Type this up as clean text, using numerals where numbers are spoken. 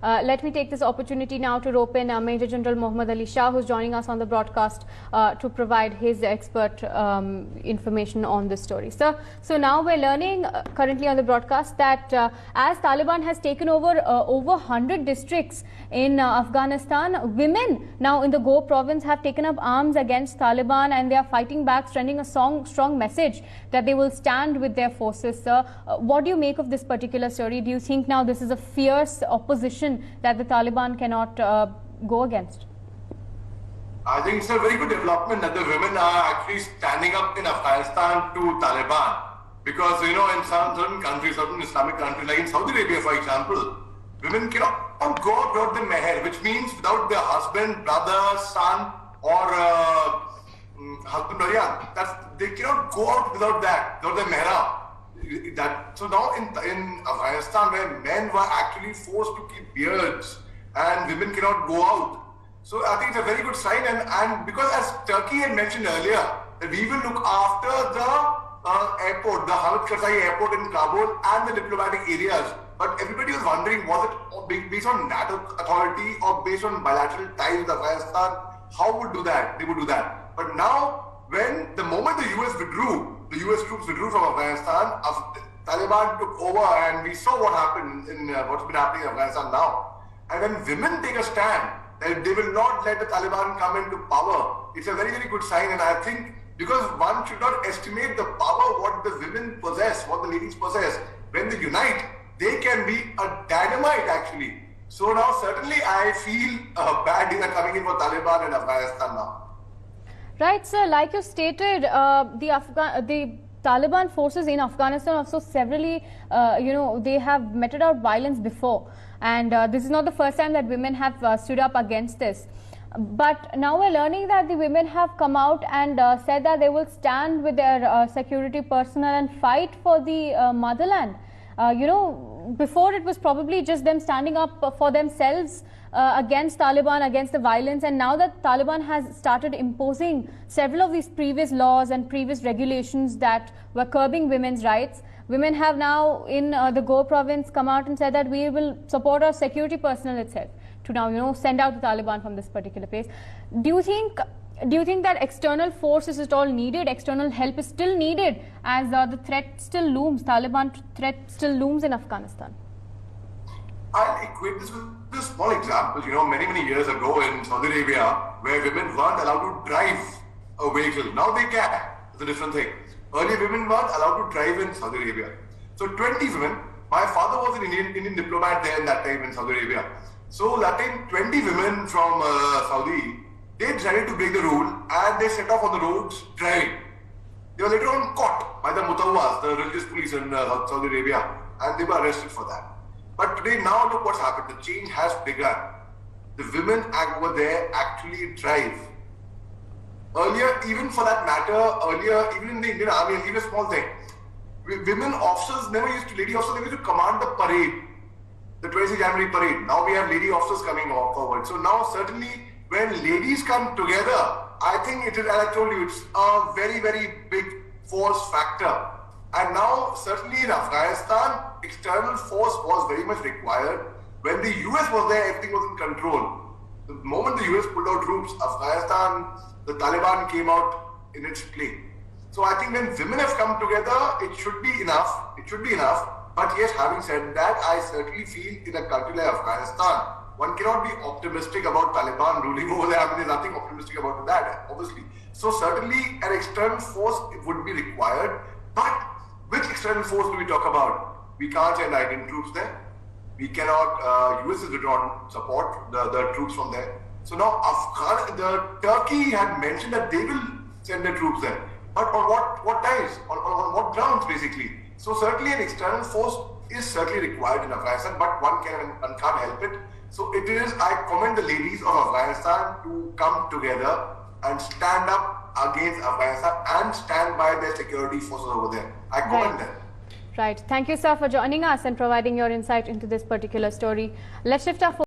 Let me take this opportunity now to rope in Major General Mohammed Ali Shah, who's joining us on the broadcast to provide his expert information on this story. Sir, so now we're learning currently on the broadcast that as Taliban has taken over 100 districts in Afghanistan, women now in the Go province have taken up arms against Taliban, and they are fighting back, sending a strong message that they will stand with their forces. Sir, what do you make of this particular story? Do you think now this is a fierce opposition that the Taliban cannot go against? I think it's a very good development that the women are actually standing up in Afghanistan to Taliban, because in certain countries, certain Islamic countries like in Saudi Arabia, for example, women cannot go out without the meher, which means without their husband, brother, son, or husband or they cannot go out without that, without the mehra. So now in Afghanistan, where men were actually forced to keep beards and women cannot go out, so I think it's a very good sign. And because as Turkey had mentioned earlier, that we will look after the airport, the Hamid Karzai airport in Kabul and the diplomatic areas. But everybody was wondering, was it based on NATO authority or based on bilateral ties with Afghanistan? How would they would do that. But now, when the moment the US troops withdrew from Afghanistan, Taliban took over, and we saw what happened in what's been happening in Afghanistan now. And when women take a stand, that they will not let the Taliban come into power, it's a very, very good sign. And I think because one should not estimate the power what the women possess, what the ladies possess. When they unite, they can be a dynamite actually. So now certainly I feel bad coming in for Taliban in Afghanistan now. Right, sir. Like you stated, the Taliban forces in Afghanistan also severally, they have meted out violence before. And this is not the first time that women have stood up against this. But now we're learning that the women have come out and said that they will stand with their security personnel and fight for the motherland. Before it was probably just them standing up for themselves against Taliban, against the violence, and now that Taliban has started imposing several of these previous laws and previous regulations that were curbing women's rights, women have now in the Go province come out and said that we will support our security personnel itself to now send out the Taliban from this particular place. Do you think that external force is at all needed? External help is still needed as the threat still looms, Taliban threat still looms in Afghanistan? I'll equate this with a small example. Many years ago in Saudi Arabia, where women weren't allowed to drive a vehicle. Now they can. It's a different thing. Earlier, women weren't allowed to drive in Saudi Arabia. So 20 women, my father was an Indian diplomat there in that time in Saudi Arabia. So that time, 20 women from Saudi, they decided to break the rule and they set off on the roads driving. They were later on caught by the Mutawwas, the religious police in Saudi Arabia, and they were arrested for that. But today, now look what's happened. The change has begun. The women over there actually drive. Earlier, even for that matter, even in the Indian Army, even a small thing, women officers lady officers never used to command the parade, the 26th January parade. Now we have lady officers coming forward. So now certainly when ladies come together, I think it is, as I told you, it's a very, very big force factor. And now, certainly in Afghanistan, external force was very much required. When the US was there, everything was in control. The moment the US pulled out troops, Afghanistan, the Taliban came out in its place. So I think when women have come together, it should be enough. It should be enough. But yes, having said that, I certainly feel in a country like Afghanistan, one cannot be optimistic about Taliban ruling over there. I mean, there's nothing optimistic about that, obviously. So certainly an external force would be required. But which external force do we talk about? We can't send Indian troops there. We cannot, US is withdrawn support the troops from there. So now Turkey had mentioned that they will send their troops there. But on what ties? On what grounds basically? So certainly an external force is certainly required in Afghanistan, but one can't help it. So it is, I commend the ladies of Afghanistan to come together and stand up against Afghanistan and stand by their security forces over there. I commend them. Right. Thank you, sir, for joining us and providing your insight into this particular story. Let's shift our focus.